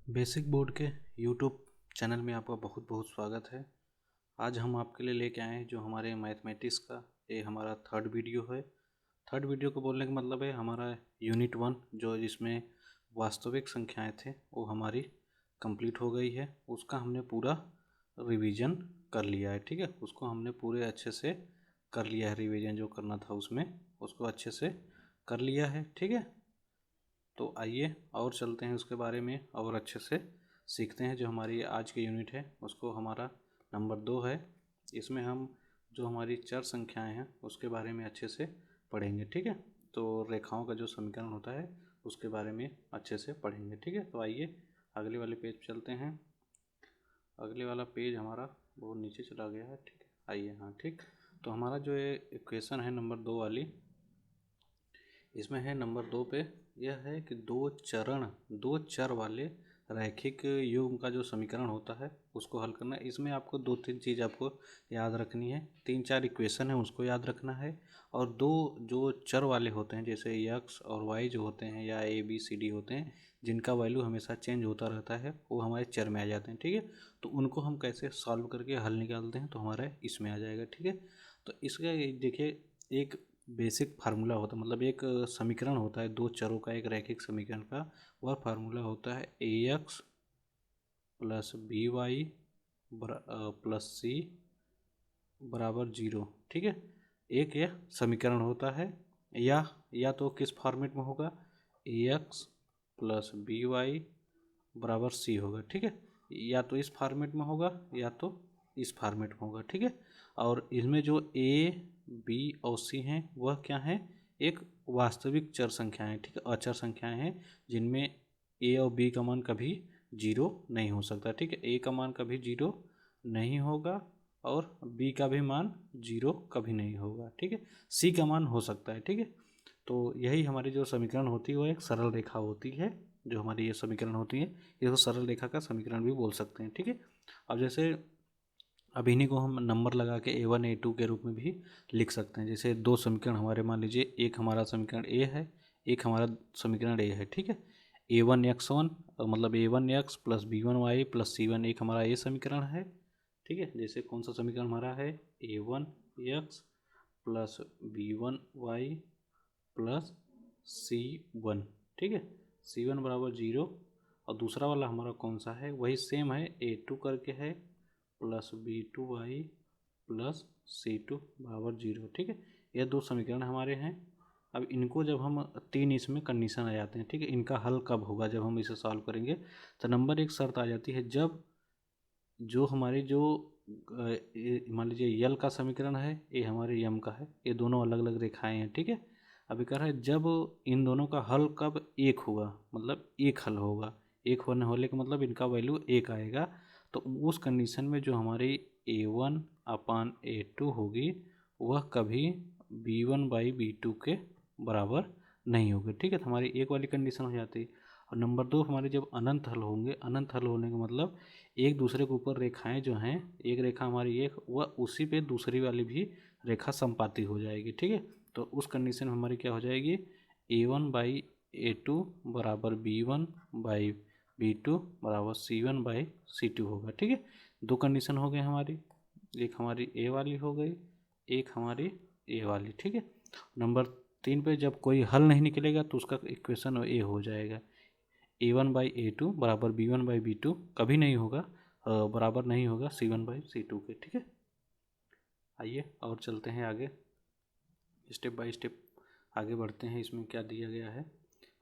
Basic board के YouTube channel में आपका बहुत बहुत स्वागत है। आज हम आपके लिए लेके आए हैं जो हमारे मैथमेटिक्स का ये हमारा थर्ड वीडियो है। थर्ड वीडियो को बोलने का मतलब है हमारा यूनिट 1 जो जिसमें वास्तविक संख्याएं थे वो हमारी कंप्लीट हो गई है। उसका हमने पूरा रिवीजन कर लिया है। ठीक है, उसको हमने पूरे अच्छे से कर लिया है। रिवीजन जो करना था उसमें उसको अच्छे से कर लिया है। ठीक है, तो आइए और चलते हैं उसके बारे में और अच्छे से सीखते हैं। जो हमारी आज की यूनिट है उसको हमारा नंबर 2 है। इसमें हम जो हमारी चर संख्याएं हैं उसके बारे में अच्छे से पढ़ेंगे। ठीक है, तो रेखाओं का जो समीकरण होता है उसके बारे में अच्छे से पढ़ेंगे। ठीक है, तो आइए अगले वाले पेज पर चलते हैं। अगले वाला पेज हमारा बहुत नीचे चला गया है। ठीक है, आइए। हाँ ठीक, तो हमारा जो ये इक्वेशन है नंबर 2 वाली, इसमें है नंबर 2 पे यह है कि दो चर वाले रैखिक युग्म का जो समीकरण होता है उसको हल करना है। इसमें आपको दो तीन चीज़ आपको याद रखनी है। तीन चार इक्वेशन है उसको याद रखना है। और दो जो चर वाले होते हैं जैसे x और y जो होते हैं या a b c d होते हैं जिनका वैल्यू हमेशा चेंज होता रहता है वो हमारे चर में आ जाते हैं। ठीक है, तो उनको हम कैसे सॉल्व करके हल निकालते हैं तो हमारा इसमें आ जाएगा। ठीक है, तो इसका देखिए एक बेसिक फार्मूला होता है, मतलब एक समीकरण होता है दो चरों का, एक रैखिक समीकरण का। वह फार्मूला होता है a x plus b y plus c बराबर 0। ठीक है, एक यह समीकरण होता है। या तो किस फॉर्मेट में होगा, ए एक्स प्लस बी वाई बराबर सी होगा। ठीक है, या तो इस फॉर्मेट में होगा या तो इस फॉर्मेट में होगा। ठीक है, और इसमें जो ए बी और सी हैं वह क्या हैं, एक वास्तविक चर संख्याएं। ठीक है, अचर संख्याएं हैं जिनमें ए और बी का मान कभी 0 नहीं हो सकता। ठीक है, ए का मान कभी 0 नहीं होगा और बी का भी मान 0 कभी नहीं होगा। ठीक है, सी का मान हो सकता है। ठीक है, तो यही हमारी जो समीकरण होती है वो एक सरल रेखा होती है। जो हमारी ये समीकरण होती है इसको सरल रेखा का समीकरण भी बोल सकते हैं। ठीक है, अब जैसे अब इन्हीं को हम नंबर लगा के A1 A2 के रूप में भी लिख सकते हैं। जैसे दो समीकरण हमारे, मान लीजिए एक हमारा समीकरण A है, एक हमारा समीकरण A है। ठीक है, A1 x1 मतलब A1 x plus B1 y plus C1 एक हमारा ये समीकरण है। ठीक है, जैसे कौन सा समीकरण हमारा है, A1 x plus B1 y plus C1। ठीक है, C1 बराबर 0। और दूसरा वाला हमारा कौन सा है, वही सेम है, A2 करके है plus B2 y plus C2 बराबर 0। ठीक है, ये दो समीकरण हमारे हैं। अब इनको जब हम तीन इसमें कंडीशन आ जाते हैं। ठीक है, इनका हल कब होगा, जब हम इसे सॉल्व करेंगे तो नंबर एक शर्त आ जाती है, जब जो हमारी जो मान लीजिए यल का समीकरण है, ये हमारे यम का है, ये दोनों अलग अलग रेखाएं हैं। ठीक है, अभी कह रहा है जब इन दोनों का हल कब एक होगा, मतलब एक हल होगा, एक होने का मतलब इनका वैल्यू एक आएगा। तो उस कंडीशन में जो हमारी A1/A2 होगी वह कभी B1/B2 के बराबर नहीं होगी। ठीक है, तो हमारी एक वाली कंडीशन हो जाती है। और नंबर 2 हमारे जब अनंत हल होंगे, अनंत हल होने का मतलब एक दूसरे के ऊपर रेखाएं जो हैं, एक रेखा हमारी एक वह उसी पे दूसरी वाली भी रेखा संपाती हो जाएगी। ठीक है, तो उस कंडीशन में हमारी क्या हो जाएगी, A1/A2 बराबर B1/B2 बराबर C1/C2 होगा। ठीक है, दो कंडीशन हो गए हमारी, एक हमारी ए वाली हो गई, एक हमारी ए वाली। ठीक है, नंबर 3 पे जब कोई हल नहीं निकलेगा तो उसका इक्वेशन ए हो जाएगा। A1/A2 बराबर B1/B2 कभी नहीं होगा, बराबर नहीं होगा C1/C2 के। ठीक है, आइए और चलते हैं आगे, स्टेप बाय स्टेप आगे बढ़ते हैं। इसमें क्या दिया गया है,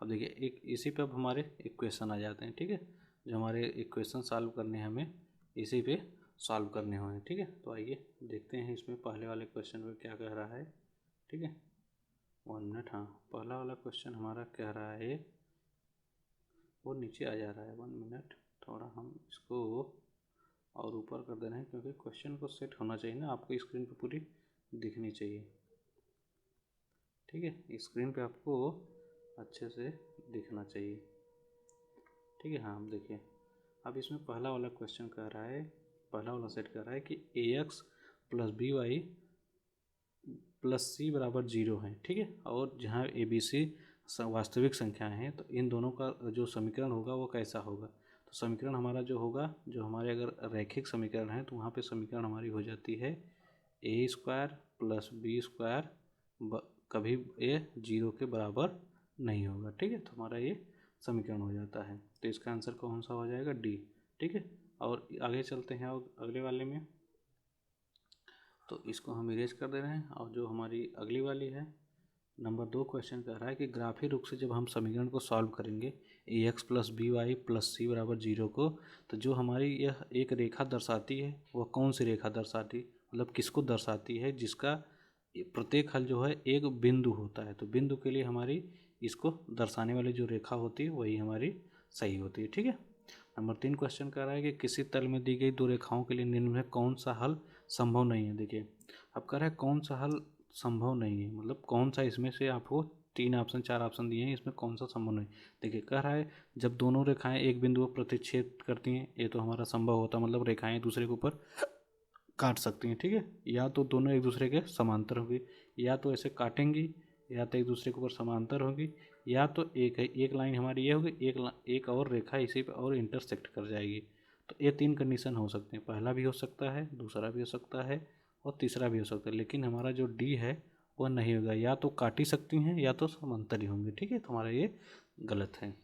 अब देखिए एक इसी पे अब हमारे इक्वेशन आ जाते हैं। ठीक है, जो हमारे इक्वेशन सॉल्व करने हैं हमें इसी पे सॉल्व करने होंगे। ठीक है, तो आइए देखते हैं इसमें पहले वाले क्वेश्चन में क्या कह रहा है। ठीक है, 1 मिनट। हाँ, पहला वाला क्वेश्चन हमारा कह रहा है, वो नीचे आ जा रहा है, 1 मिनट, थोड़ा हम इसको और ऊपर कर दे रहे हैं क्योंकि क्वेश्चन को सेट होना चाहिए ना, आपको स्क्रीन पे पूरी दिखनी चाहिए। ठीक है, स्क्रीन पे आपको अच्छे से दिखना चाहिए। ठीक है, हाँ देखिए अब इसमें पहला वाला क्वेश्चन कह रहा है, पहला वाला सेट कर रहा है कि AX plus BY plus C बराबर 0 है। ठीक है, और जहाँ ABC वास्तविक संख्याएं हैं तो इन दोनों का जो समीकरण होगा वो कैसा होगा। तो समीकरण हमारा जो होगा, जो हमारे अगर रैखिक समीकरण है तो वहाँ पे समीकरण हमारी हो जाती है ए स्क्वायर प्लस बी स्क्वायर, कभी ये 0 के बराबर नहीं होगा। ठीक है, तो हमारा ये समीकरण हो जाता है। तो इसका आंसर कौन सा हो जाएगा? डी। ठीक है, और आगे चलते हैं और अगले वाले में। तो इसको हम इरेज कर दे रहे हैं। और जो हमारी अगली वाली है, नंबर 2 क्वेश्चन कह रहा है कि ग्राफीय रूप से जब हम समीकरण को सॉल्व करेंगे a x plus b y plus c बराबर 0 को, तो जो हमारी यह एक रेखा दर्शाती है वह कौन सी रेखा दर्शाती, मतलब किसको दर्शाती है, जिसका प्रत्येक हल जो है एक बिंदु होता है। तो बिंदु के लिए हमारी इसको दर्शाने वाली जो रेखा होती है वही हमारी सही होती है। ठीक है, नंबर 3 क्वेश्चन कह रहा है कि किसी तल में दी गई दो रेखाओं के लिए निम्न में कौन सा हल संभव नहीं है। देखिए, अब कह रहा है कौन सा हल संभव नहीं है, मतलब कौन सा इसमें से आपको 3 ऑप्शन 4 ऑप्शन दिए हैं, इसमें कौन सा संभव नहीं। देखिए, कह रहा है जब दोनों रेखाएं एक बिंदु पर प्रतिच्छेद करती हैं, ये तो हमारा संभव होता है, मतलब रेखाएं एक दूसरे के ऊपर काट सकती हैं। ठीक है, या तो दोनों एक दूसरे के समांतर होगी, या तो ऐसे काटेंगी, या तो एक दूसरे के ऊपर समांतर होगी, या तो एक लाइन हमारी ये होगी, एक और रेखा इसी पे और इंटरसेक्ट कर जाएगी। तो ये 3 कंडीशन हो सकते हैं, पहला भी हो सकता है, दूसरा भी हो सकता है और तीसरा भी हो सकता है। लेकिन हमारा जो डी है वह नहीं होगा, या तो काट ही सकती हैं या तो समांतर ही होंगे। ठीक है, तो हमारा ये गलत है।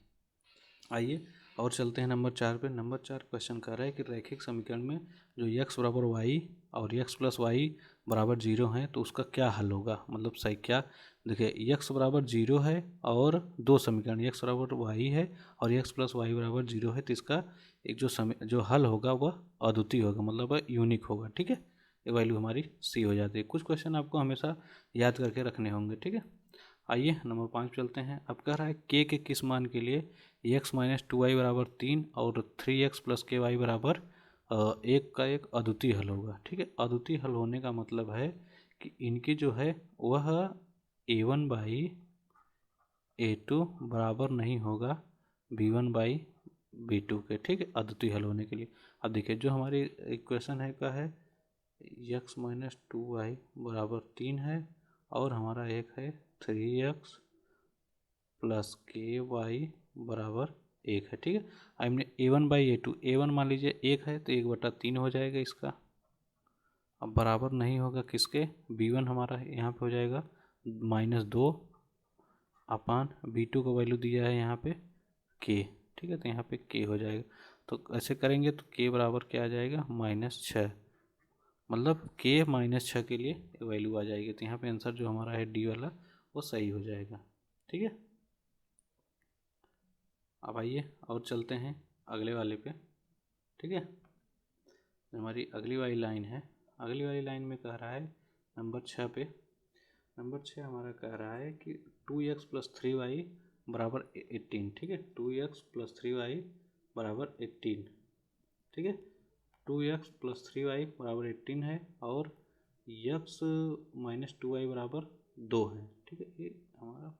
आइए और चलते हैं नंबर 4 पे। नंबर 4 क्वेश्चन कर रहा है कि रैखिक समीकरण में जो x बराबर वाई और x प्लस वाई बराबर 0 है तो उसका क्या हल होगा, मतलब सही क्या। देखिए, x बराबर 0 है और दो समीकरण x बराबर वाई है और x प्लस वाई बराबर 0 है, तो इसका एक जो हल होगा वह अद्वितीय होगा, मतलब वह यूनिक होगा। ठीक है, ये वैल्यू हमारी सी हो जाती है। कुछ क्वेश्चन आपको हमेशा याद करके रखने होंगे। ठीक है, आइए नंबर 5 चलते हैं। अब कह रहा है के किस मान के लिए x माइनस 2y बराबर 3 और 3x प्लस के वाई बराबर 1 का एक अद्वितीय हल होगा। ठीक है, अद्वितीय हल होने का मतलब है कि इनकी जो है वह a1 बाई a2 बराबर नहीं होगा b1 बाई b2 के। ठीक है, अद्वितीय हल होने के लिए। अब देखिए, जो हमारी इक्वेशन है क्या है, x माइनस 2y बराबर 3 है और हमारा एक है 3x प्लस के वाई बराबर 1 है। ठीक है, हमने a1 बाई a2, a1 मान लीजिए 1 है तो 1/3 हो जाएगा इसका। अब बराबर नहीं होगा किसके, b1 हमारा यहाँ पे हो जाएगा -2 अपान b2 का वैल्यू दिया है यहाँ पे k। ठीक है, तो यहाँ पे k हो जाएगा। तो ऐसे करेंगे तो k बराबर क्या आ जाएगा, -6, मतलब k -6 के लिए वैल्यू आ जाएगी। तो यहाँ पे आंसर जो हमारा है डी वाला वो सही हो जाएगा। ठीक है, अब आइए और चलते हैं अगले वाले पे। ठीक है, हमारी अगली वाली लाइन है, अगली वाली लाइन में कह रहा है नंबर 6 पे। नंबर 6 हमारा कह रहा है कि 2x प्लस 3y बराबर 18। ठीक है, 2x प्लस 3y बराबर 18। ठीक है, 2x प्लस 3y बराबर 18 है और x माइनस 2y बराबर 2 है। ठीक है, ये हमारा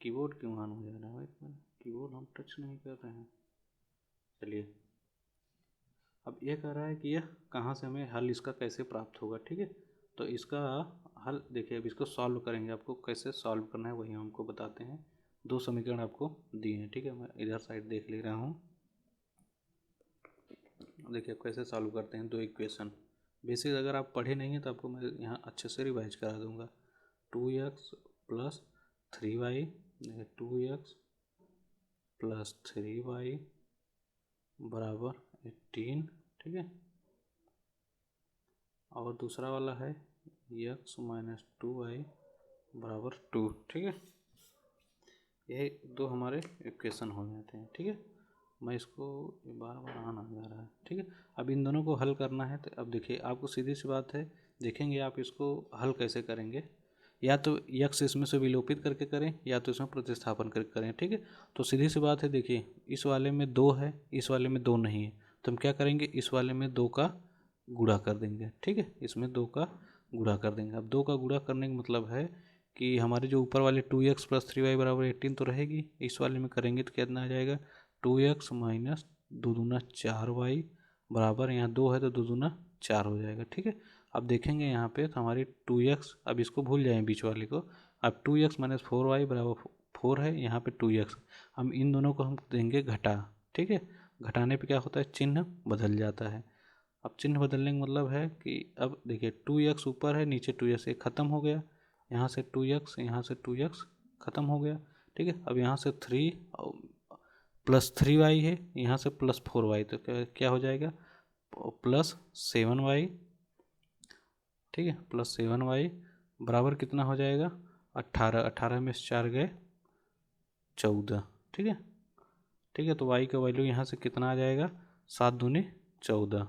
कीबोर्ड क्यों ऑन हो जा रहा है भाई, कीबोर्ड हम टच नहीं कर रहे हैं। चलिए, अब ये कह रहा है कि यह कहाँ से हमें हल इसका कैसे प्राप्त होगा। ठीक है, तो इसका हल देखिए, अब इसको सॉल्व करेंगे, आपको कैसे सॉल्व करना है वही हम आपको बताते हैं। दो समीकरण आपको दिए हैं। ठीक है, मैं इधर साइड देख ले रहा हूँ। देखिए कैसे सॉल्व करते हैं दो इक्वेशन। बेसिक अगर आप पढ़े नहीं हैं तो आपको मैं यहाँ अच्छे से रिवाइज करा दूँगा। 2x plus 3y, 2x plus 3y बराबर 18। ठीक है, और दूसरा वाला है x माइनस 2y बराबर 2। ठीक है, यही दो हमारे इक्वेशन हो जाते हैं। ठीक है, मैं इसको बार बार आना जा रहा है। ठीक है, अब इन दोनों को हल करना है। तो अब देखिए, आपको सीधी सी बात है, देखेंगे आप इसको हल कैसे करेंगे, या तो x इसमें से विलोपित करके करें या तो इसमें प्रतिस्थापन करके करें। ठीक है, तो सीधी सी बात है, देखिए इस वाले में 2 है, इस वाले में 2 नहीं है, तो हम क्या करेंगे, इस वाले में 2 का गुणा कर देंगे। ठीक है, इसमें 2 का गुणा कर देंगे। अब 2 का गुणा करने का मतलब है कि हमारे जो ऊपर वाले 2x प्लस 3y बराबर 18 तो रहेगी, इस वाले में करेंगे तो कितना आ जाएगा, 2x माइनस 2 दूना 4y बराबर, यहाँ 2 है तो 2 दूना 4 हो जाएगा। ठीक है, अब देखेंगे यहाँ पे तो हमारी 2x, अब इसको भूल जाएं बीच वाले को। अब 2x माइनस 4y बराबर 4 है, यहाँ पे 2x, हम इन दोनों को हम देंगे घटा। ठीक है, घटाने पे क्या होता है, चिन्ह बदल जाता है। अब चिन्ह बदलने का मतलब है कि अब देखिए 2x ऊपर है, नीचे 2x, एक ख़त्म हो गया, यहाँ से 2x, यहाँ से 2x ख़त्म हो गया, ठीक है। अब यहाँ से 3 +3y है, यहाँ से +4y, तो क्या हो जाएगा, +7y, ठीक है, +7y बराबर कितना हो जाएगा, 18, 18 में से 4 गए 14, ठीक है। ठीक है, तो y का वैल्यू यहाँ से कितना आ जाएगा, 7 दूनी 14,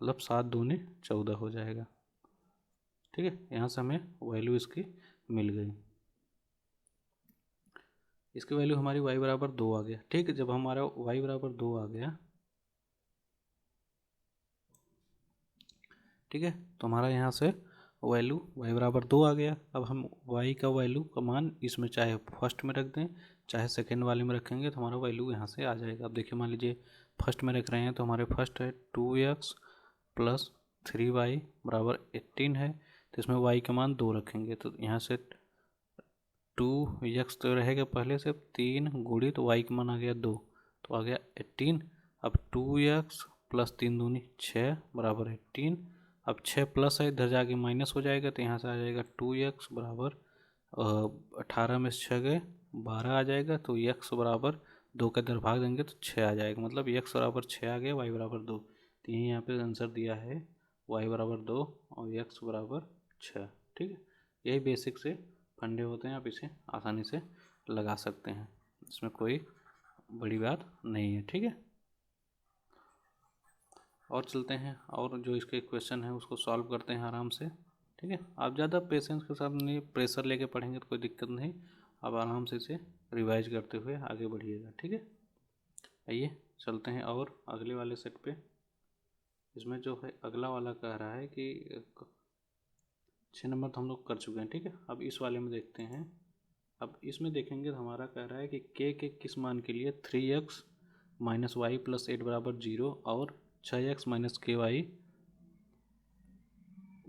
मतलब 7 दूनी 14 हो जाएगा, ठीक है। यहाँ से हमें वैल्यू इसकी मिल गई। इसकी वैल्यू हमारी y बराबर 2 आ गया, ठीक है। जब हमारा y बराबर 2 आ गया, ठीक है, तो हमारा यहाँ से वैल्यू y बराबर 2 आ गया। अब हम y का वैल्यू का मान इसमें चाहे फर्स्ट में रख दें चाहे सेकेंड वाले में रखेंगे तो हमारा वैल्यू यहाँ से आ जाएगा। अब देखिए, मान लीजिए फर्स्ट में रख रहे हैं तो हमारे फर्स्ट है 2x + 3y बराबर 18 है, तो इसमें y का मान 2 रखेंगे, तो यहाँ से 2x तो रहेगा पहले से, 3 गुड़ी तो y का मान आ गया 2, तो आ गया 18। अब 2x + 3 दूनी 6 बराबर 18। अब 6 प्लस है, इधर जाके माइनस हो जाएगा, तो यहाँ से आ जाएगा 2x बराबर 18 में से 6 गए 12 आ जाएगा, तो x बराबर 2 का इधर भाग देंगे तो 6 आ जाएगा, मतलब x बराबर 6 आ गया, y बराबर 2। तो यही यहाँ पे आंसर दिया है, y बराबर 2 और x बराबर 6, ठीक है। यही बेसिक से फंडे होते हैं, आप इसे आसानी से लगा सकते हैं, इसमें कोई बड़ी बात नहीं है, ठीक है। और चलते हैं, और जो इसके क्वेश्चन है उसको सॉल्व करते हैं आराम से, ठीक है। आप ज़्यादा पेशेंस के साथ नहीं, प्रेशर लेके पढ़ेंगे तो कोई दिक्कत नहीं, आप आराम से इसे रिवाइज करते हुए आगे बढ़िएगा, ठीक है। आइए चलते हैं और अगले वाले सेट पे। इसमें जो है अगला वाला कह रहा है कि 6 नंबर तो हम लोग कर चुके हैं, ठीक है। अब इस वाले में देखते हैं। अब इसमें देखेंगे तो हमारा कह रहा है कि के किस मान के लिए 3x - y + 8 बराबर 0 और 6x - ky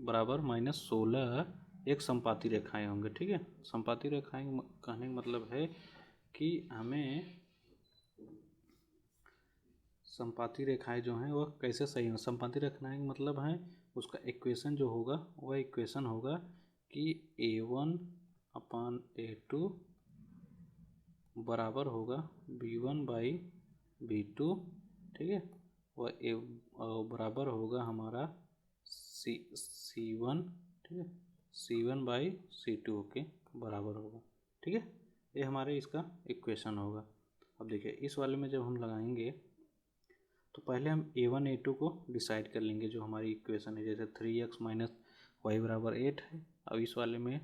बराबर -16 एक संपाती रेखाएं होंगे, ठीक है। संपाती रेखाएं कहने का मतलब है कि हमें संपाती रेखाएं जो हैं वह कैसे सही हो। संपाती रेखाएं का मतलब है उसका इक्वेशन जो होगा वह इक्वेशन होगा कि a1/a2 बराबर होगा b1/b2, ठीक है। वह बराबर होगा हमारा C1, ठीक है, C1/C2 के बराबर होगा, ठीक है। ये हमारे इसका इक्वेशन होगा। अब देखिए इस वाले में जब हम लगाएंगे तो पहले हम a1 a2 को डिसाइड कर लेंगे, जो हमारी इक्वेशन है। जैसे 3x - y बराबर 8 है, अब इस वाले में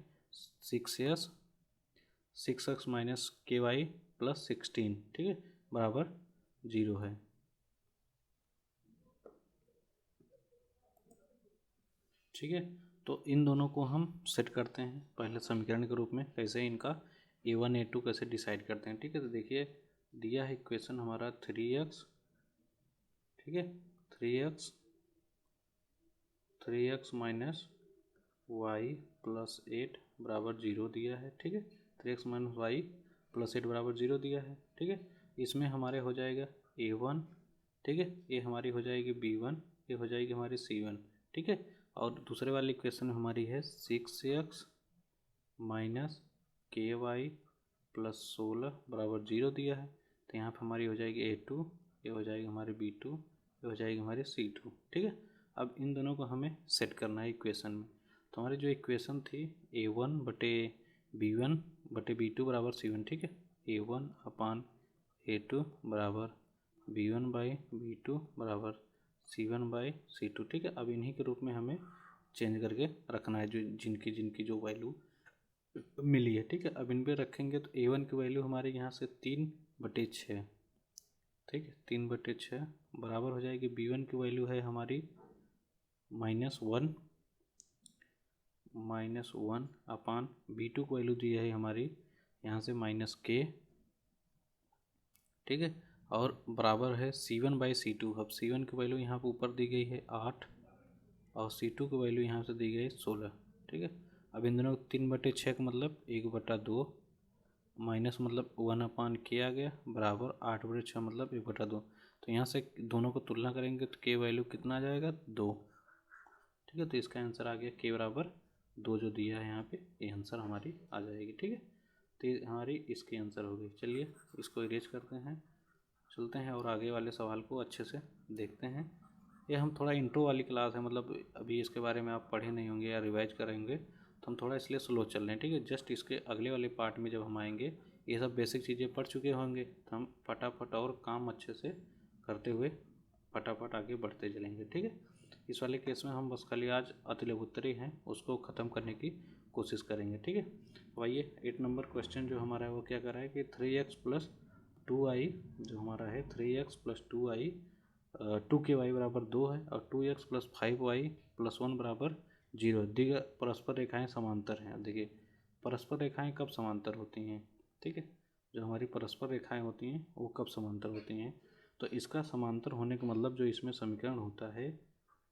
6x - ky + 16, ठीक है, बराबर 0 है, ठीक है। तो इन दोनों को हम सेट करते हैं पहले समीकरण के रूप में, कैसे इनका a1 a2 कैसे डिसाइड करते हैं, ठीक है। तो देखिए दिया है इक्वेशन हमारा 3x, ठीक है, 3x - y + 8 बराबर 0 दिया है, ठीक है। 3x - y + 8 बराबर 0 दिया है, ठीक है। इसमें हमारे हो जाएगा a1, ठीक है, ये हमारी हो जाएगी b1, ये हो जाएगी हमारी c1, ठीक है। और दूसरे वाली इक्वेशन में हमारी है 6x - ky + 16 बराबर 0 दिया है, तो यहाँ पर हमारी हो जाएगी a2, ये हो जाएगी हमारी b2, ये हो जाएगी हमारी c2, ठीक है। अब इन दोनों को हमें सेट करना है इक्वेशन में। तो हमारी जो इक्वेशन थी a1/b1/b2 बराबर c1, ठीक है, a1/a2 बराबर b1/b2 बराबर c1/c2, ठीक है। अब इन्हीं के रूप में हमें चेंज करके रखना है, जो जिनकी जो वैल्यू मिली है, ठीक है। अब इन पे रखेंगे तो a1 की वैल्यू हमारे यहाँ से 3/6, ठीक है, 3/6 बराबर हो जाएगी b1 की वैल्यू है हमारी -1 अपान b2 की वैल्यू दी है हमारी यहाँ से -k, ठीक है, और बराबर है c1/c2। अब c1 की वैल्यू यहाँ पर ऊपर दी गई है 8 और c2 की वैल्यू यहाँ से दी गई है 16, ठीक है। अब इन दोनों 3/6 का मतलब 1/2 माइनस मतलब 1/k आ गया बराबर 8/6 मतलब 1/2। तो यहाँ से दोनों को तुलना करेंगे तो k वैल्यू कितना आ जाएगा 2। ठीक है, तो इसका आंसर आ गया k बराबर 2 जो दिया है यहाँ पे, ये आंसर हमारी आ जाएगी। ठीक है, तो ये हमारी इसकी आंसर हो गई। चलिए इसको इरेज करते हैं, चलते हैं और आगे वाले सवाल को अच्छे से देखते हैं। ये हम थोड़ा इंट्रो वाली क्लास है, मतलब अभी इसके बारे में आप पढ़े नहीं होंगे या रिवाइज करेंगे तो हम थोड़ा इसलिए स्लो चल रहे हैं। ठीक है, जस्ट इसके अगले वाले पार्ट में जब हम आएंगे ये सब बेसिक चीज़ें पढ़ चुके होंगे तो हम फटाफट और काम अच्छे से करते हुए फटाफट आगे बढ़ते चलेंगे। ठीक है, इस वाले केस में हम बस खाली आज अति लघुत्तरी हैं उसको ख़त्म करने की कोशिश करेंगे। ठीक है, तो आइए 8 नंबर क्वेश्चन जो हमारा है वो क्या कर रहा है कि 3x + 2i जो हमारा है 3x + 2i 2ky बराबर 2 है और 2x + 5y + 1 बराबर 0। दिग परस्पर रेखाएं समांतर हैं। अब देखिए परस्पर रेखाएं कब समांतर होती हैं। ठीक है, जो हमारी परस्पर रेखाएं होती हैं वो कब समांतर होती हैं, तो इसका समांतर होने का मतलब जो इसमें समीकरण होता है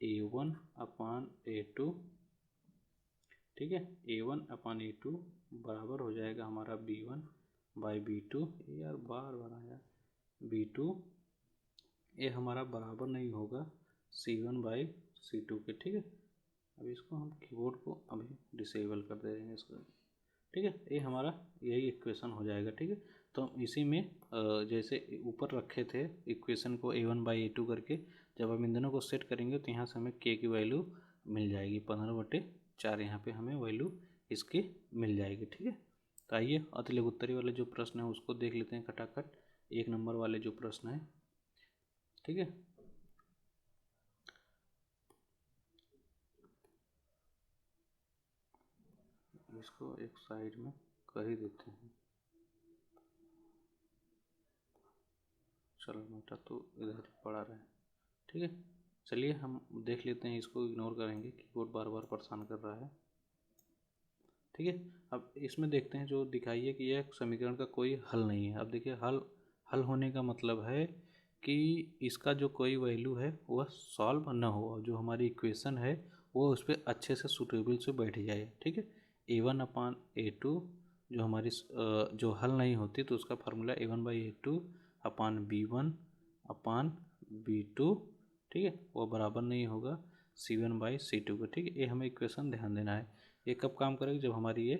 a1/a2। ठीक है, a1/a2 बराबर हो जाएगा हमारा b1/b2। यार बार बार आया b2, ये हमारा बराबर नहीं होगा c1/c2 के। ठीक है, अब इसको हम कीबोर्ड को अभी डिसेबल कर दे देंगे इसको। ठीक है, ये हमारा यही इक्वेशन हो जाएगा। ठीक है, तो हम इसी में जैसे ऊपर रखे थे इक्वेशन को a1/a2 करके, जब हम इन दोनों को सेट करेंगे तो यहाँ से हमें k की वैल्यू मिल जाएगी 15/4। यहाँ पे हमें वैल्यू इसकी मिल जाएगी। ठीक है, तो आइए अति लघुत्तरी वाले जो प्रश्न है उसको देख लेते हैं खटाखट। 1 नंबर वाले जो प्रश्न है, ठीक है, इसको एक साइड में कर ही देते हैं। चलो बेटा तो इधर ही पड़ा रहे। ठीक है, चलिए हम देख लेते हैं, इसको इग्नोर करेंगे, कीबोर्ड बार बार परेशान कर रहा है। ठीक है, अब इसमें देखते हैं जो दिखाई है कि यह समीकरण का कोई हल नहीं है। अब देखिए हल होने का मतलब है कि इसका जो कोई वैल्यू है वह सॉल्व ना हो, जो हमारी इक्वेशन है वो उस पर अच्छे से सूटेबल से बैठ जाए। ठीक है, a1/a2 जो हमारी जो हल नहीं होती तो उसका फार्मूला a1/a2/b1/b2। ठीक है, वो बराबर नहीं होगा c1/c2 का। ठीक है, ये हमें इक्वेशन ध्यान देना है। ये कब काम करेगा, जब हमारी ये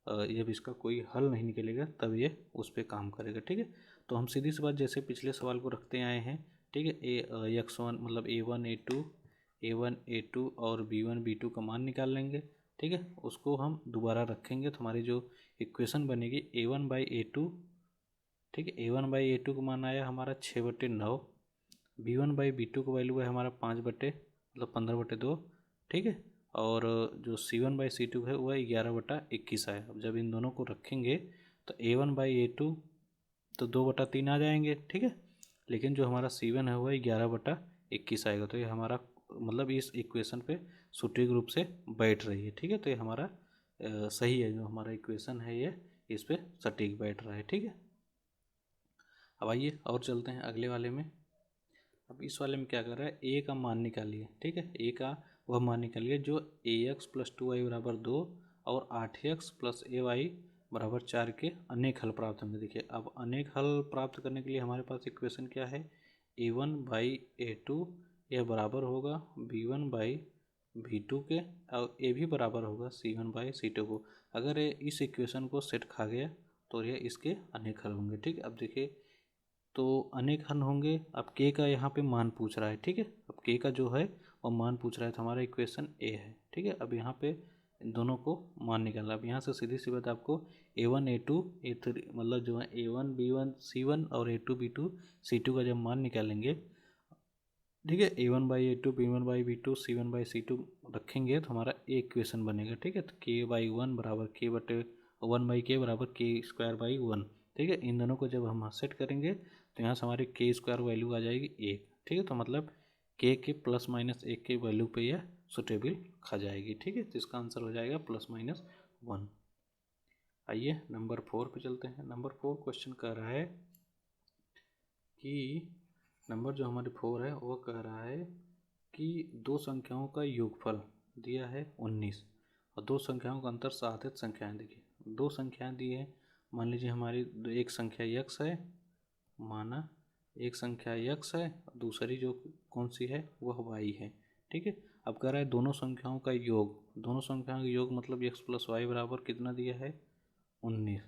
जब इसका कोई हल नहीं निकलेगा तब ये उस पर काम करेगा। ठीक है, तो हम सीधी सी बात जैसे पिछले सवाल को रखते आए हैं। ठीक है, x1 मतलब a1 a2 और b1 b2 का मान निकाल लेंगे। ठीक है, उसको हम दोबारा रखेंगे तो हमारी जो इक्वेशन बनेगी a1/a2। ठीक है, a1/a2 का मान आया हमारा 6/9। b1/b2 का वैल्यू है हमारा 15/2। ठीक है, और जो c1/c2 है वह 11/21 है। अब जब इन दोनों को रखेंगे तो a1/a2 तो 2/3 आ जाएंगे। ठीक है, लेकिन जो हमारा c1 है वह 11/21 आएगा। तो ये हमारा मतलब इस इक्वेशन पे सटीक रूप से बैठ रही है। ठीक है, तो ये हमारा सही है, जो हमारा इक्वेशन है ये इस पे सटीक बैठ रहा है। ठीक है, अब आइए और चलते हैं अगले वाले में। अब इस वाले में क्या कर रहा है, ए का मान निकालिए। ठीक है, ए का वह मान निकालिए जो ax + 2y बराबर 2 और 8x + ay बराबर 4 के अनेक हल प्राप्त होंगे। देखिए अब अनेक हल प्राप्त करने के लिए हमारे पास इक्वेशन क्या है, a1/a2 यह बराबर होगा b1/b2 के और ए भी बराबर होगा c1/c2 को। अगर ये इस इक्वेशन को सेट खा गया तो ये इसके अनेक हल होंगे। ठीक है, अब देखिए तो अनेक हल होंगे। अब के का यहाँ पे मान पूछ रहा है। ठीक है, अब के का जो है वो मान पूछ रहा है तो हमारा इक्वेशन ए है। ठीक है, अब यहाँ पे इन दोनों को मान निकालना। अब यहाँ से सीधी सी बात आपको a1 a2 a3 मतलब जो है a1 b1 c1 और a2 b2 c2 का जब मान निकालेंगे, ठीक है, a1/a2 b1/b2 c1/c2 रखेंगे तो हमारा एक इक्वेशन बनेगा। ठीक है, तो k/1 बराबर k/1/k बराबर k²/1। ठीक है, इन दोनों को जब हम सेट करेंगे तो यहाँ से हमारी k² वैल्यू आ जाएगी 1। ठीक है, तो मतलब k के ±1 के वैल्यू पे यह सुटेबल खा जाएगी। ठीक है, तो इसका आंसर हो जाएगा +-1। आइए नंबर 4 पे चलते हैं। नंबर 4 क्वेश्चन कह रहा है कि नंबर जो हमारे 4 है वो कह रहा है कि दो संख्याओं का योगफल दिया है 19 और दो संख्याओं का अंतर साधित संख्याएं। देखिए दो संख्याएं दी है मान लीजिए हमारी एक संख्या x है, माना एक संख्या x है, दूसरी जो कौन सी है वह y है। ठीक है, अब कह रहा है दोनों संख्याओं का योग, दोनों संख्याओं का योग मतलब x प्लस वाई बराबर कितना दिया है 19।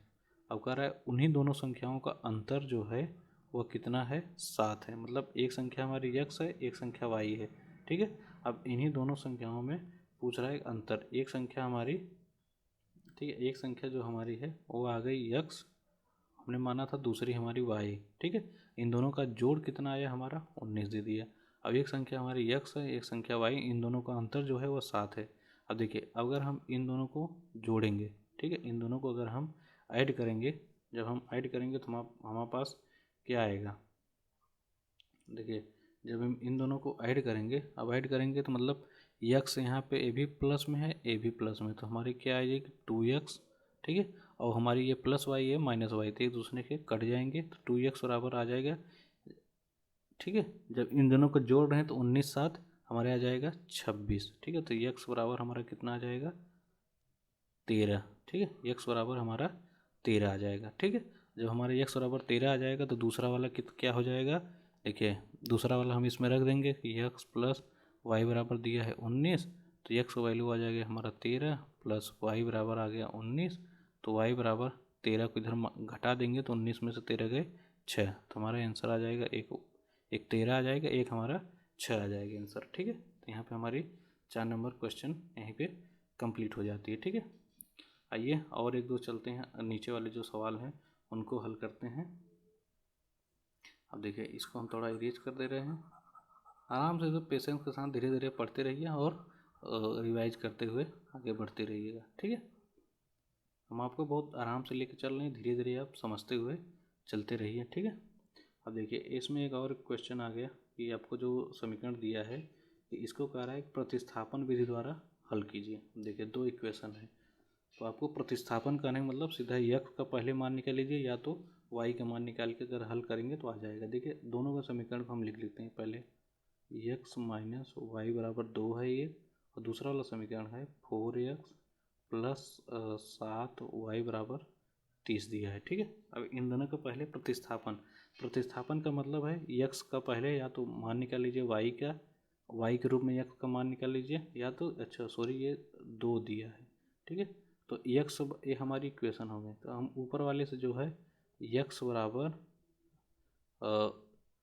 अब कह रहा है उन्हीं दोनों संख्याओं का अंतर जो है वह कितना है 7 है, मतलब एक संख्या हमारी x है, एक संख्या y है। ठीक है, अब इन्हीं दोनों संख्याओं में पूछ रहा है अंतर, एक संख्या हमारी, ठीक है, एक संख्या जो हमारी है वो आ गई x, हमने माना था दूसरी हमारी y। ठीक है, इन दोनों का जोड़ कितना आया हमारा 19 दे दिया। अब एक संख्या हमारी x है, एक संख्या y, इन दोनों का अंतर जो है वह 7 है। अब देखिए अगर हम इन दोनों को जोड़ेंगे, ठीक है, इन दोनों को अगर हम ऐड करेंगे, जब हम ऐड करेंगे तो हमारे पास क्या आएगा, देखिए जब हम इन दोनों को ऐड करेंगे, अब ऐड करेंगे तो मतलब x यहाँ पे ए भी प्लस में है, ए भी प्लस में, तो हमारी क्या आ जाएगी 2x। ठीक है, और हमारी ये प्लस वाई है माइनस वाई, तो एक दूसरे के कट जाएंगे तो 2x बराबर आ जाएगा। ठीक है, जब इन दोनों को जोड़ रहे हैं तो 19 7 हमारे आ जाएगा 26। ठीक है, तो x बराबर हमारा कितना आ जाएगा 13। ठीक है, x बराबर हमारा 13 आ जाएगा। ठीक है, जब हमारे x बराबर 13 आ जाएगा तो दूसरा वाला क्या हो जाएगा, देखिए दूसरा वाला हम इसमें रख देंगे कि x प्लस वाई बराबर दिया है 19, तो x का वैल्यू आ जाएगा हमारा 13 प्लस वाई बराबर आ गया 19, तो y बराबर 13 को इधर घटा देंगे तो 19 में से 13 गए 6, तो हमारा आंसर आ जाएगा एक 13 आ जाएगा, एक हमारा 6 आ जाएगा आंसर। ठीक है, तो यहाँ पे हमारी 4 नंबर क्वेश्चन यहीं पे कंप्लीट हो जाती है। ठीक है, आइए और एक दो चलते हैं, नीचे वाले जो सवाल हैं उनको हल करते हैं। अब देखिए इसको हम थोड़ा इरेज कर दे रहे हैं, आराम से तो पेशेंस के साथ धीरे धीरे पढ़ते रहिए और रिवाइज करते हुए आगे बढ़ते रहिएगा। ठीक है, हम आपको बहुत आराम से लेके चल रहे हैं, धीरे धीरे आप समझते हुए चलते रहिए। ठीक है, अब देखिए इसमें एक और क्वेश्चन आ गया कि आपको जो समीकरण दिया है कि इसको कह रहा है प्रतिस्थापन विधि द्वारा हल कीजिए। देखिए दो इक्वेशन है, तो आपको प्रतिस्थापन करने का मतलब सीधा x का पहले मान निकाल लीजिए या तो y का मान निकाल के अगर हल करेंगे तो आ जाएगा। देखिए दोनों का समीकरण को हम लिख लेते हैं, पहले x माइनस वाई बराबर 2 है ये, और दूसरा वाला समीकरण है 4x प्लस 7 वाई बराबर 30 दिया है। ठीक है, अब इन दोनों का पहले प्रतिस्थापन, प्रतिस्थापन का मतलब है x का पहले या तो मान निकाल लीजिए y का, y के रूप में x का मान निकाल लीजिए, या तो अच्छा सॉरी ये 2 दिया है। ठीक है, तो x ये हमारी इक्वेशन हो गई, तो हम ऊपर वाले से जो है x बराबर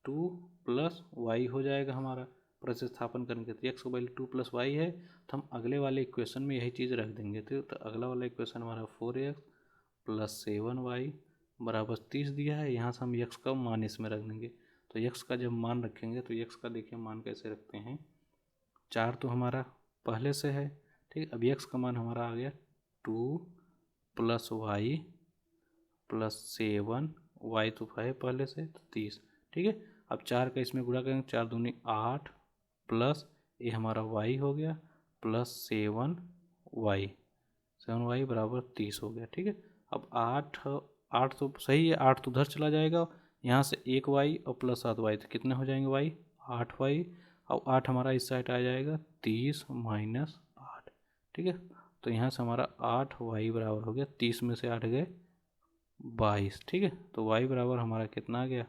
2 प्लस वाई हो जाएगा हमारा, प्रतिस्थापन करेंगे तो x का वैल्यू 2 प्लस वाई है, तो हम अगले वाले इक्वेशन में यही चीज़ रख देंगे। तो अगला वाला इक्वेशन हमारा 4x प्लस 7y बराबर 30 दिया है, यहाँ से हम x का मान इसमें रख देंगे। तो x का जब मान रखेंगे तो x का देखिए मान कैसे रखते हैं, 4 तो हमारा पहले से है। ठीक, अब x का मान हमारा आ गया 2 प्लस वाई प्लस 7, वाई तो है पहले से तो 30। ठीक है, अब 4 का इसमें गुणा करेंगे, 4 दूनी 8 प्लस ये हमारा y हो गया प्लस 7y बराबर 30 हो गया। ठीक है, अब 8 तो सही है, 8 तो उधर चला जाएगा, यहाँ से एक y और प्लस 7y, तो कितने हो जाएंगे y 8y, और 8 हमारा इस साइड आ जाएगा 30 माइनस 8। ठीक है, तो यहाँ से हमारा 8y बराबर हो गया 30 में से 8 गए 22। ठीक है, तो y बराबर हमारा कितना आ गया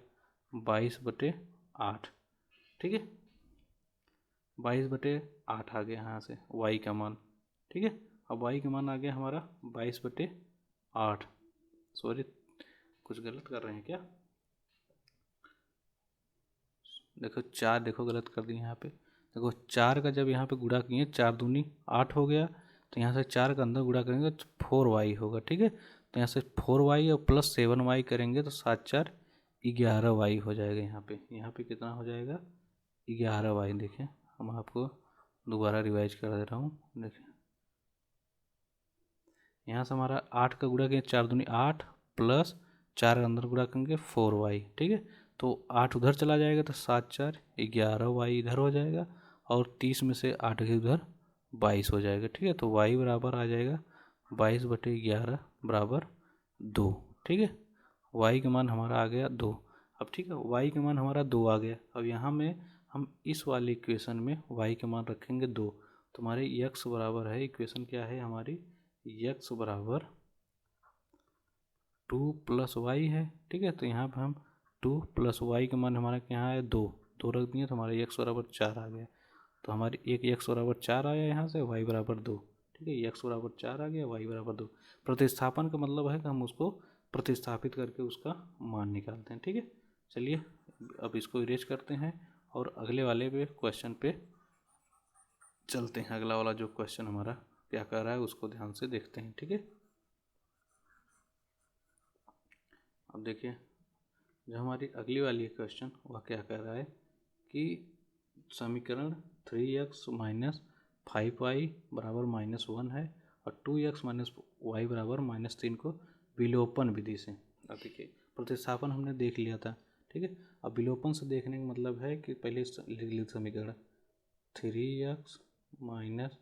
22/8। ठीक है, 22/8 आ गया यहाँ से y का मान। ठीक है, अब y का मान आ गया हमारा 22/8, सॉरी कुछ गलत कर रहे हैं क्या, देखो 4, देखो गलत कर दिए यहाँ पे, देखो 4 का जब यहाँ पे गुणा किए 4 दूनी 8 हो गया, तो यहाँ से 4 का अंदर गुणा करेंगे तो 4y होगा। ठीक है, तो यहाँ से 4y और प्लस 7y करेंगे तो 7 4 11y हो जाएगा। यहाँ पे कितना हो जाएगा 11y। देखिए हम आपको दोबारा रिवाइज कर दे रहा हूँ, देखिए यहाँ से हमारा 8 का गुणा किया 4 दूनी 8 प्लस 4 अंदर गुणा करेंगे 4y। ठीक है, तो 8 उधर चला जाएगा तो 7 4 11y इधर हो जाएगा, और 30 में से 8 के उधर 22 हो जाएगा। ठीक है, तो y बराबर आ जाएगा 22/11 बराबर 2। ठीक है, y का मान हमारा आ गया 2। अब ठीक है, y का मान हमारा 2 आ गया, अब यहाँ में हम इस वाले इक्वेशन में y का मान रखेंगे 2, तो हमारे x बराबर है, इक्वेशन क्या है हमारी, x बराबर 2 प्लस वाई है, ठीक है। तो यहाँ पर हम 2 प्लस वाई का मान हमारा क्या है 2 रख दिए, तो हमारा एक्स बराबर 4 आ गया। तो हमारी एक एक्स बराबर 4 आया यहाँ से, वाई बराबर 2, ठीक है। एक्स बराबर 4 आ गया, वाई बराबर 2। प्रतिस्थापन का मतलब है कि हम उसको प्रतिस्थापित करके उसका मान निकालते हैं, ठीक है। चलिए अब इसको इरेज करते हैं और अगले वाले पे क्वेश्चन पे चलते हैं। अगला वाला जो क्वेश्चन हमारा क्या कर रहा है उसको ध्यान से देखते हैं, ठीक है। अब देखिए जो हमारी अगली वाली क्वेश्चन वह क्या कर रहा है कि समीकरण 3x माइनस 5y बराबर -1 है और 2x माइनस वाई बराबर -3 को विलोपन विधि से। अब देखिए प्रतिस्थापन हमने देख लिया था, ठीक है। अब विलोपन से देखने का मतलब है कि पहले लिख ली समीकरण 3x माइनस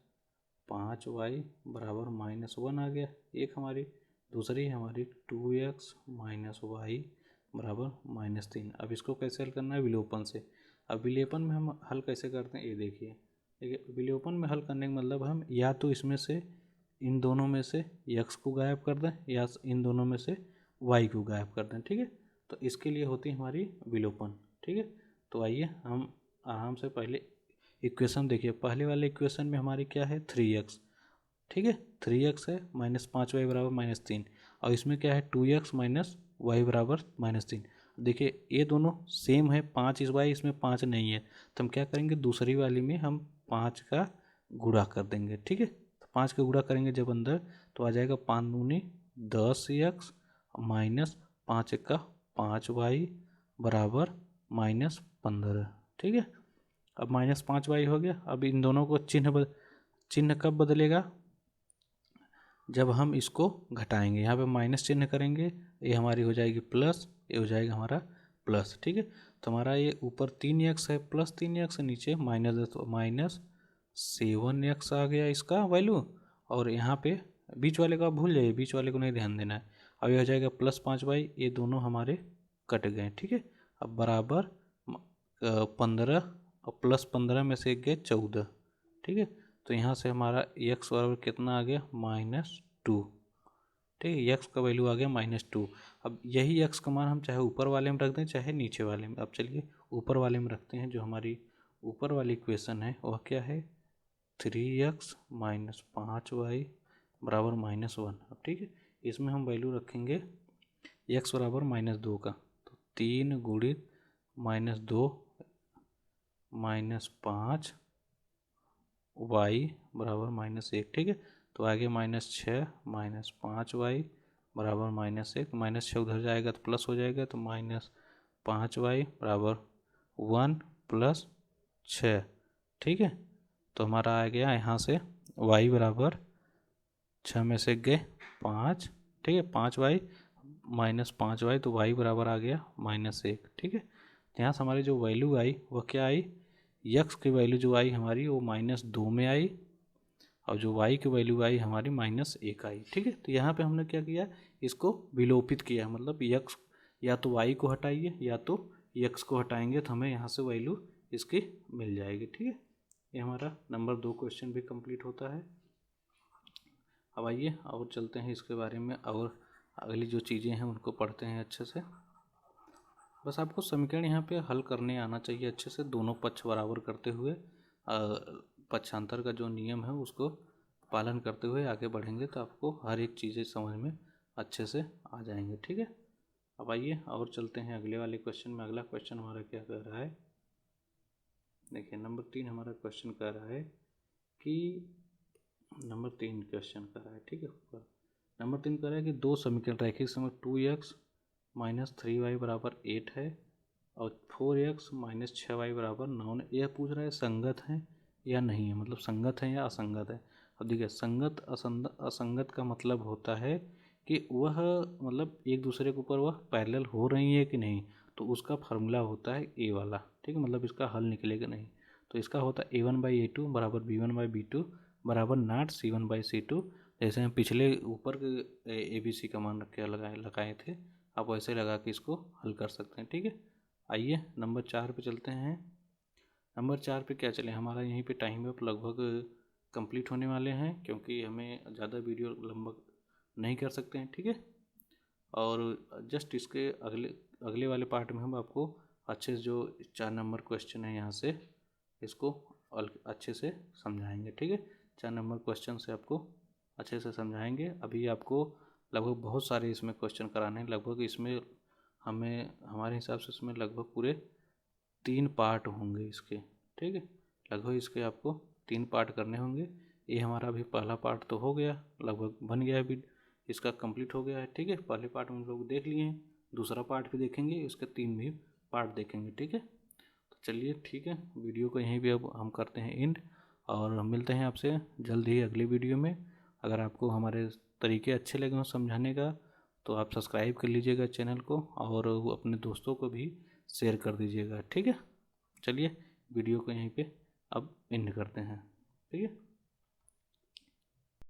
5y बराबर -1 आ गया एक हमारी, दूसरी हमारी 2x माइनस वाई बराबर -3। अब इसको कैसे हल करना है विलोपन से। अब विलोपन में हम हल कैसे करते हैं ये देखिए। विलोपन में हल करने का मतलब हम या तो इसमें से इन दोनों में से x को गायब कर दें या इन दोनों में से y को गायब कर दें, ठीक है। तो इसके लिए होती है हमारी विलोपन, ठीक है। तो आइए हम आराम से पहले इक्वेशन देखिए। पहले वाले इक्वेशन में हमारी क्या है 3x, ठीक है। 3x है -5y बराबर -3 और इसमें क्या है 2x माइनस वाई बराबर -3। देखिए ये दोनों सेम है, 5 इस वाई इसमें 5 नहीं है, तो हम क्या करेंगे दूसरी वाली में हम 5 का गुणा कर देंगे, ठीक है। तो 5 का गुणा करेंगे जब अंदर तो आ जाएगा 5 दूनी 10x माइनस 5 का 5y बराबर -15, ठीक है। अब -5y हो गया। अब इन दोनों को चिन्ह कब बदलेगा जब हम इसको घटाएंगे। यहाँ पे माइनस चिन्ह करेंगे, ये हमारी हो जाएगी प्लस, ये हो जाएगा हमारा प्लस, ठीक है। तो हमारा ये ऊपर 3x है प्लस 3x, नीचे माइनस, तो -7x आ गया इसका वैल्यू। और यहाँ पे बीच वाले को आप भूल जाइए, बीच वाले को नहीं ध्यान देना है। अब ये हो जाएगा +5y, ये दोनों हमारे कट गए, ठीक है। अब बराबर 15 और +15 में से गए 14, ठीक है। तो यहाँ से हमारा x बराबर कितना आ गया -2, ठीक है। x का वैल्यू आ गया -2। अब यही x का मान हम चाहे ऊपर वाले में रख दें चाहे नीचे वाले में। अब चलिए ऊपर वाले में रखते हैं। जो हमारी ऊपर वाली इक्वेशन है वह क्या है 3x माइनस 5y बराबर -1। अब ठीक है इसमें हम वैल्यू रखेंगे x बराबर -2 का, तो 3 गुणित -2 -5 y बराबर -1, ठीक है। तो आगे -6 -5y बराबर -1, -6 उधर जाएगा तो प्लस हो जाएगा, तो -5y बराबर 1 + 6, ठीक है। तो हमारा आ गया यहाँ से y बराबर 6 में से गए 5, ठीक है। 5y -5y, तो y बराबर आ गया -1, ठीक है। यहाँ से हमारी जो वैल्यू आई वह क्या आई, x की वैल्यू जो आई हमारी वो -2 में आई और जो y की वैल्यू आई हमारी -1 आई, ठीक है। तो यहाँ पे हमने क्या किया इसको विलोपित किया, मतलब x या तो y को हटाइए या तो x को हटाएंगे तो हमें यहाँ से वैल्यू इसकी मिल जाएगी, ठीक है। ये हमारा नंबर 2 क्वेश्चन भी कंप्लीट होता है। अब आइए और चलते हैं इसके बारे में और अगली जो चीज़ें हैं उनको पढ़ते हैं अच्छे से। बस आपको समीकरण यहाँ पे हल करने आना चाहिए अच्छे से, दोनों पक्ष बराबर करते हुए पक्षांतर का जो नियम है उसको पालन करते हुए आगे बढ़ेंगे तो आपको हर एक चीज़ें समझ में अच्छे से आ जाएंगे, ठीक है। अब आइए और चलते हैं अगले वाले क्वेश्चन में। अगला क्वेश्चन हमारा क्या कह रहा है, देखिए नंबर 3 हमारा क्वेश्चन कह रहा है कि नंबर 3 क्वेश्चन कह रहा है, ठीक है। नंबर 3 कह रहा है कि दो समीकरण रैखिक समीकरण 2x माइनस 3y बराबर 8 है और 4x माइनस 6y बराबर 9 है। यह पूछ रहा है संगत है या नहीं है, मतलब संगत है या असंगत है। अब देखिए संगत असंगत का मतलब होता है कि वह मतलब एक दूसरे के ऊपर वह पैरेलल हो रही है कि नहीं, तो उसका फार्मूला होता है ए वाला, ठीक है। मतलब इसका हल निकलेगा नहीं, तो इसका होता है a1/a2 बराबर b1/b2 बराबर नॉट c1/c2। जैसे हम पिछले ऊपर के ABC का मान रख के लगाए थे, आप वैसे लगा के इसको हल कर सकते हैं, ठीक है। आइए नंबर 4 पे चलते हैं। नंबर 4 पे क्या चले, हमारा यहीं पे टाइम अप लगभग कंप्लीट होने वाले हैं क्योंकि हमें ज़्यादा वीडियो लंबा नहीं कर सकते हैं, ठीक है। और जस्ट इसके अगले अगले वाले पार्ट में हम आपको अच्छे से जो 4 नंबर क्वेश्चन है यहाँ से इसको अच्छे से समझाएंगे। ठीक है, 4 नंबर क्वेश्चन से आपको अच्छे से समझाएंगे। अभी आपको लगभग बहुत सारे इसमें क्वेश्चन कराने हैं। लगभग इसमें हमारे हिसाब से इसमें लगभग पूरे 3 पार्ट होंगे इसके। ठीक है, लगभग इसके आपको 3 पार्ट करने होंगे। ये हमारा अभी पहला पार्ट तो हो गया, लगभग बन गया है, अभी इसका कंप्लीट हो गया है। ठीक है, पहले पार्ट हम लोग देख लिए हैं, दूसरा पार्ट भी देखेंगे, इसके 3 भी पार्ट देखेंगे। ठीक है, तो चलिए ठीक है, वीडियो को यहीं भी अब हम करते हैं एंड, और मिलते हैं आपसे जल्द ही अगली वीडियो में। अगर आपको हमारे तरीके अच्छे लगे हों समझाने का तो आप सब्सक्राइब कर लीजिएगा चैनल को, और अपने दोस्तों को भी शेयर कर दीजिएगा। ठीक है, चलिए वीडियो को यहीं पे अब एंड करते हैं। ठीक है।